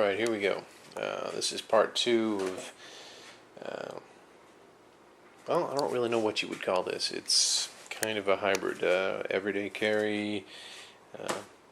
Alright, here we go. This is part 2 of, well, I don't really know what you would call this. It's kind of a hybrid. Everyday carry,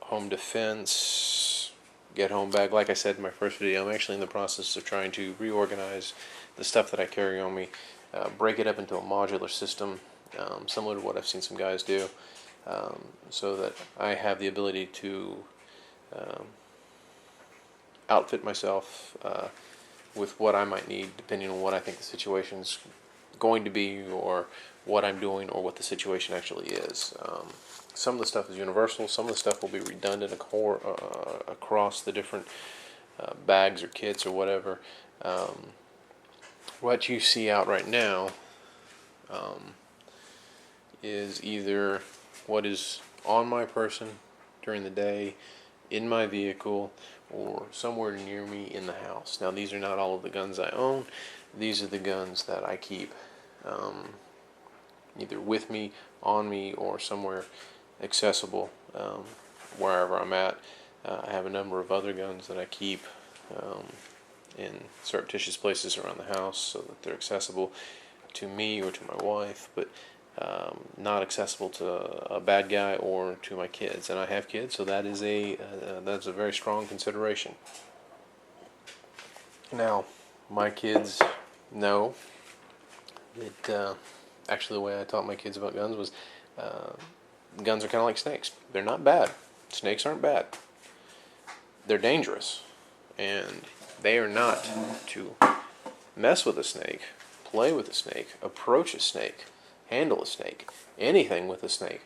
home defense, get home bag. Like I said in my first video, I'm actually in the process of trying to reorganize the stuff that I carry on me, break it up into a modular system, similar to what I've seen some guys do, so that I have the ability to outfit myself with what I might need, depending on what I think the situation's going to be, or what I'm doing, or what the situation actually is. Some of the stuff is universal. Some of the stuff will be redundant across the different bags or kits or whatever. What you see out right now is either what is on my person during the day, in my vehicle, or somewhere near me in the house. Now, these are not all of the guns I own. These are the guns that I keep either with me, on me, or somewhere accessible wherever I'm at. I have a number of other guns that I keep in surreptitious places around the house so that they're accessible to me or to my wife, but not accessible to a bad guy or to my kids. And I have kids, so that's a very strong consideration. Now, my kids know that actually the way I taught my kids about guns was guns are kind of like snakes. They're not bad. Snakes aren't bad. They're dangerous, and they are not to mess with a snake, play with a snake, approach a snake, handle a snake, anything with a snake,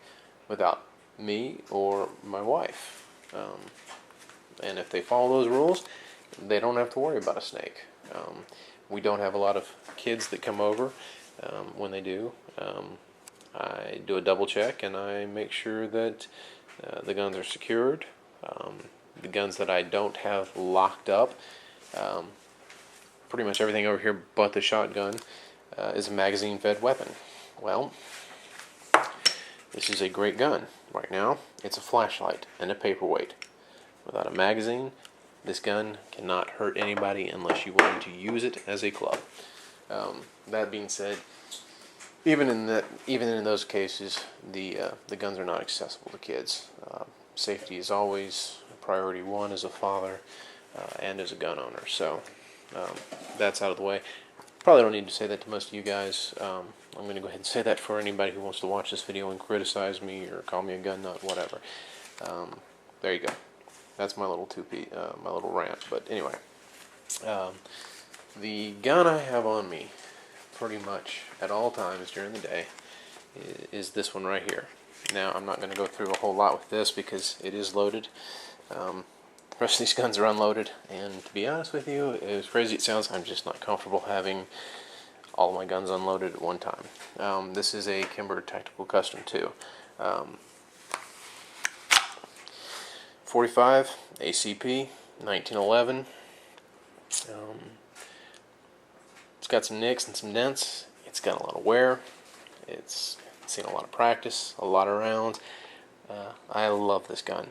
without me or my wife. And if they follow those rules, they don't have to worry about a snake. We don't have a lot of kids that come over. When they do, I do a double check and I make sure that the guns are secured. The guns that I don't have locked up, pretty much everything over here but the shotgun is a magazine-fed weapon. Well, this is a great gun. Right now, it's a flashlight and a paperweight. Without a magazine, this gun cannot hurt anybody unless you want to use it as a club. That being said, even in those cases, the guns are not accessible to kids. Safety is always priority one as a father and as a gun owner. So that's out of the way. Probably don't need to say that to most of you guys. I'm going to go ahead and say that for anybody who wants to watch this video and criticize me or call me a gun nut, whatever. There you go. That's my little my little rant. But anyway, the gun I have on me pretty much at all times during the day is this one right here. Now, I'm not going to go through a whole lot with this because it is loaded. The rest of these guns are unloaded, and to be honest with you, as crazy as it sounds, I'm just not comfortable having all my guns unloaded at one time. This is a Kimber Tactical Custom 2. 45 ACP 1911. It's got some nicks and some dents. It's got a lot of wear. It's seen a lot of practice, a lot of rounds. I love this gun.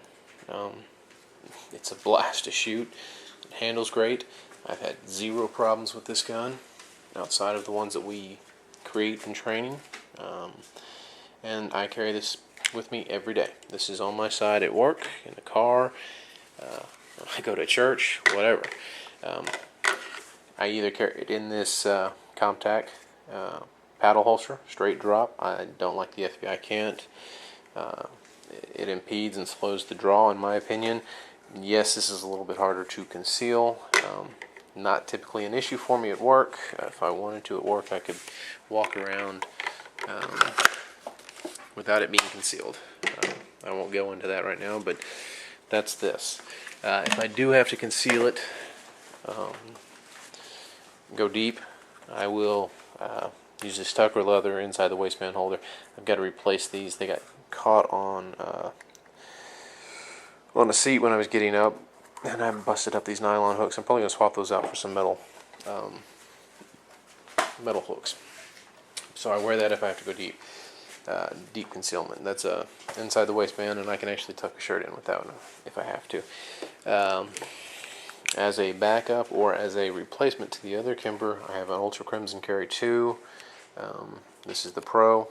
It's a blast to shoot. It handles great. I've had zero problems with this gun outside of the ones that we create in training. And I carry this with me every day. This is on my side at work, in the car, I go to church, whatever. I either carry it in this Comtac paddle holster, straight drop. I don't like the FBI can't. It impedes and slows the draw, in my opinion. Yes, this is a little bit harder to conceal. Not typically an issue for me at work. If I wanted to at work, I could walk around without it being concealed. I won't go into that right now, but that's this. If I do have to conceal it, go deep, I will use this Tucker leather inside the waistband holder. I've got to replace these. They got caught on a seat when I was getting up, and I busted up these nylon hooks. I'm probably going to swap those out for some metal hooks. So I wear that if I have to go deep. Deep concealment. That's inside the waistband, and I can actually tuck a shirt in with that one if I have to. As a backup or as a replacement to the other Kimber, I have an Ultra Crimson Carry 2. This is the Pro,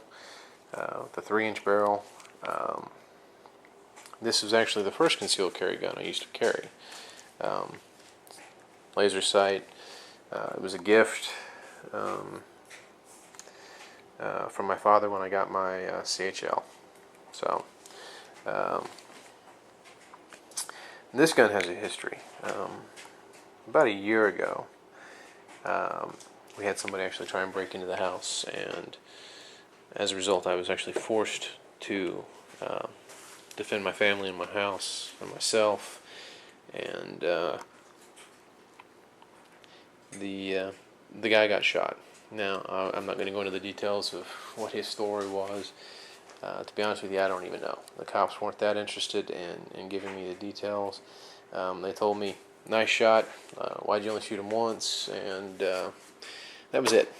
the 3-inch barrel. This was actually the first concealed carry gun I used to carry. Laser sight. It was a gift from my father when I got my CHL. So, this gun has a history. About a year ago, we had somebody actually try and break into the house, and as a result, I was actually forced to defend my family and my house and myself. And the guy got shot. Now, I'm not going to go into the details of what his story was. To be honest with you, I don't even know. The cops weren't that interested in giving me the details. They told me, nice shot, why'd you only shoot him once? And that was it.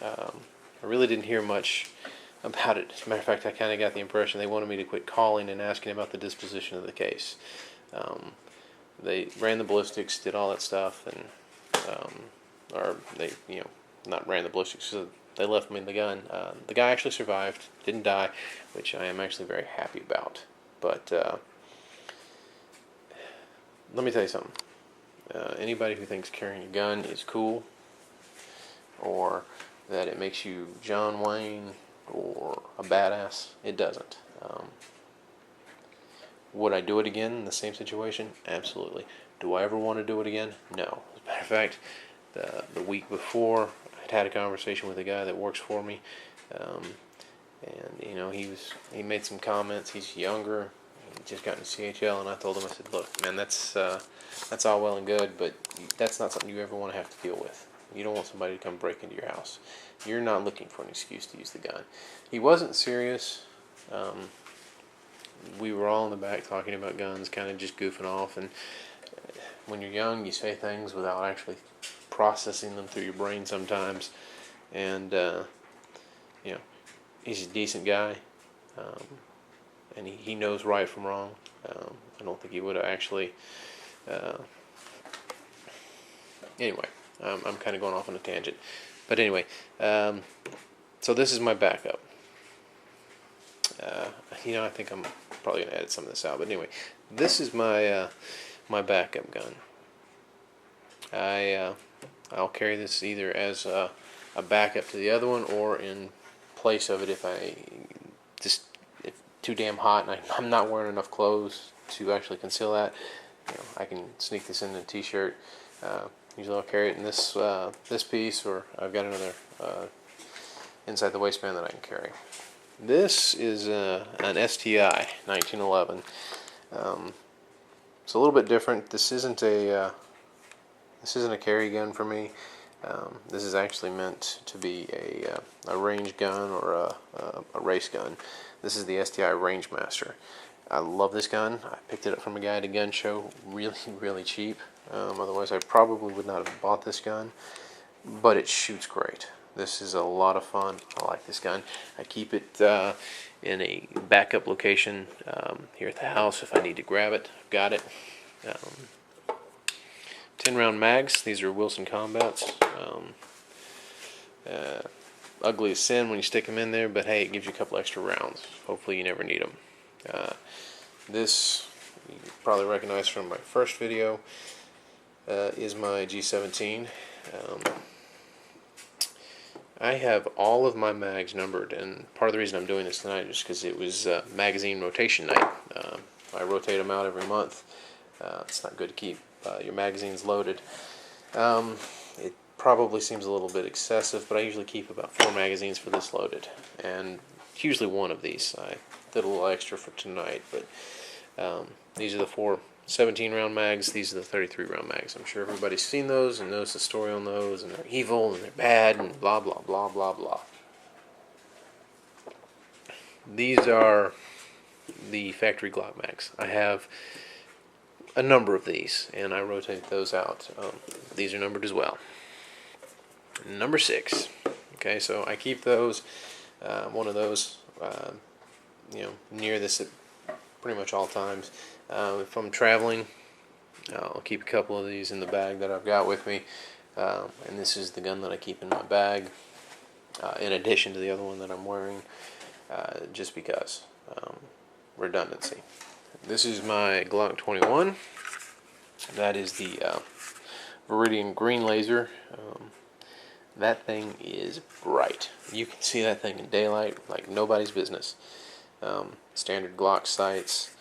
I really didn't hear much about it. As a matter of fact, I kind of got the impression they wanted me to quit calling and asking about the disposition of the case. They ran the ballistics, did all that stuff, and or they, not ran the ballistics. So they left me the gun. The guy actually survived, didn't die, which I am actually very happy about. But let me tell you something. Anybody who thinks carrying a gun is cool, or that it makes you John Wayne or a badass, it doesn't. Would I do it again in the same situation? Absolutely. Do I ever want to do it again? No. As a matter of fact, the week before, I'd had a conversation with a guy that works for me, and he made some comments. He's younger, he just got into CHL, and I told him, I said, look, man, that's all well and good, but that's not something you ever want to have to deal with. You don't want somebody to come break into your house. You're not looking for an excuse to use the gun. He wasn't serious. We were all in the back talking about guns, kind of just goofing off, and when you're young, you say things without actually processing them through your brain sometimes. And he's a decent guy, and he knows right from wrong. I don't think he would have actually. Anyway, I'm kind of going off on a tangent, but anyway, so this is my backup. I think I'm probably gonna edit some of this out, but anyway, this is my my backup gun. I'll carry this either as a backup to the other one, or in place of it if if too damn hot and I'm not wearing enough clothes to actually conceal that. I can sneak this in a t-shirt. Usually I'll carry it in this piece, or I've got another inside the waistband that I can carry. This is an STI 1911. It's a little bit different. This isn't a carry gun for me. This is actually meant to be a range gun or a race gun. This is the STI Rangemaster. I love this gun. I picked it up from a guy at a gun show really, really cheap. Otherwise, I probably would not have bought this gun. But it shoots great. This is a lot of fun. I like this gun. I keep it in a backup location here at the house if I need to grab it. I've got it. 10-round mags. These are Wilson Combats. Ugly as sin when you stick them in there, but hey, it gives you a couple extra rounds. Hopefully you never need them. This, you probably recognize from my first video, is my G17. I have all of my mags numbered, and part of the reason I'm doing this tonight is because it was magazine rotation night. I rotate them out every month. It's not good to keep your magazines loaded. It probably seems a little bit excessive, but I usually keep about 4 magazines for this loaded, and usually one of these. I did a little extra for tonight, but these are the 4 17-round mags. These are the 33-round mags. I'm sure everybody's seen those and knows the story on those, and they're evil and they're bad and blah blah blah blah blah. These are the factory Glock mags. I have a number of these, and I rotate those out. These are numbered as well. Number 6. Okay, so I keep those, one of those, near this at pretty much all times. If I'm traveling, I'll keep a couple of these in the bag that I've got with me, and this is the gun that I keep in my bag, in addition to the other one that I'm wearing, just because redundancy. This is my Glock 21. That is the Viridian green laser. That thing is bright. You can see that thing in daylight like nobody's business. Standard Glock sights.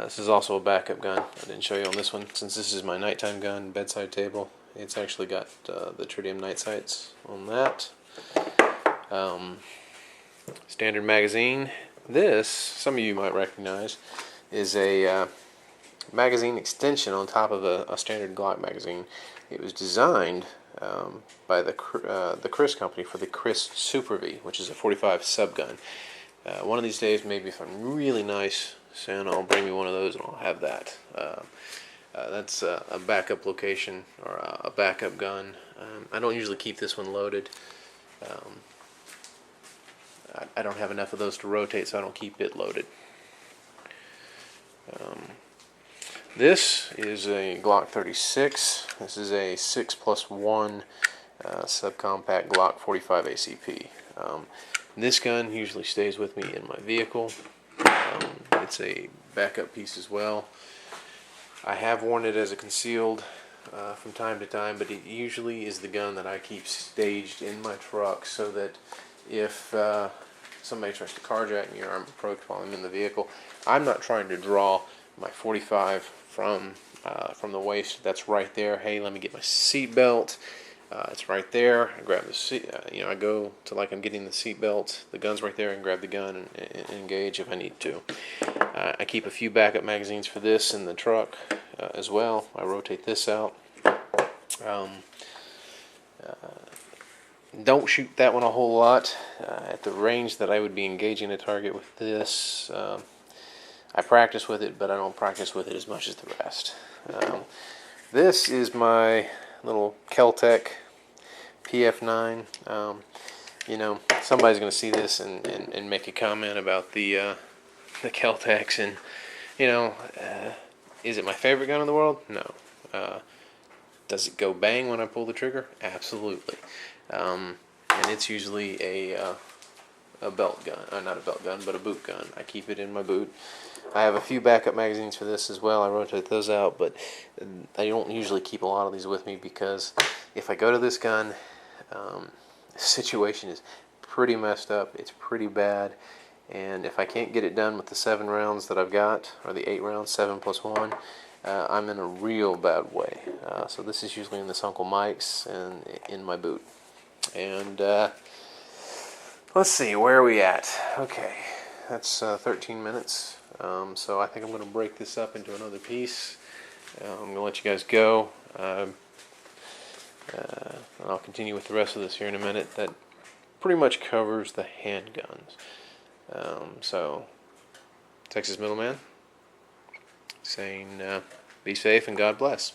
This is also a backup gun. I didn't show you on this one. Since this is my nighttime gun, bedside table, it's actually got the tritium night sights on that. Standard magazine. This, some of you might recognize, is a magazine extension on top of a standard Glock magazine. It was designed by the Chris company for the Chris Super V, which is a 45 sub gun. One of these days, maybe if I'm really nice, soon I'll bring me one of those and I'll have that. That's a backup location or a backup gun. I don't usually keep this one loaded. I don't have enough of those to rotate, so I don't keep it loaded. This is a Glock 36. This is a 6+1 subcompact Glock 45 ACP. This gun usually stays with me in my vehicle. It's a backup piece as well. I have worn it as a concealed from time to time, but it usually is the gun that I keep staged in my truck so that if somebody tries to carjack me or I'm approached while I'm in the vehicle, I'm not trying to draw my 45 from the waist. That's right there. Hey, let me get my seat belt. It's right there. I grab the seat. I go to like I'm getting the seat belt. The gun's right there, and grab the gun and engage if I need to. I keep a few backup magazines for this in the truck as well. I rotate this out. Don't shoot that one a whole lot at the range that I would be engaging a target with this. I practice with it, but I don't practice with it as much as the rest. This is my little Keltec PF9. Somebody's going to see this and make a comment about the Keltecs, and is it my favorite gun in the world? No. Does it go bang when I pull the trigger? Absolutely. And it's usually a belt gun, not a belt gun, but a boot gun. I keep it in my boot. I have a few backup magazines for this as well. I rotate those out, but I don't usually keep a lot of these with me because if I go to this gun, the situation is pretty messed up. It's pretty bad, and if I can't get it done with the 7 rounds that I've got, or the 8 rounds, 7+1, I'm in a real bad way. So this is usually in this Uncle Mike's and in my boot. And let's see, where are we at? Okay, that's 13 minutes. So I think I'm going to break this up into another piece. I'm going to let you guys go. I'll continue with the rest of this here in a minute. That pretty much covers the handguns. So, Texas Middleman saying, be safe and God bless.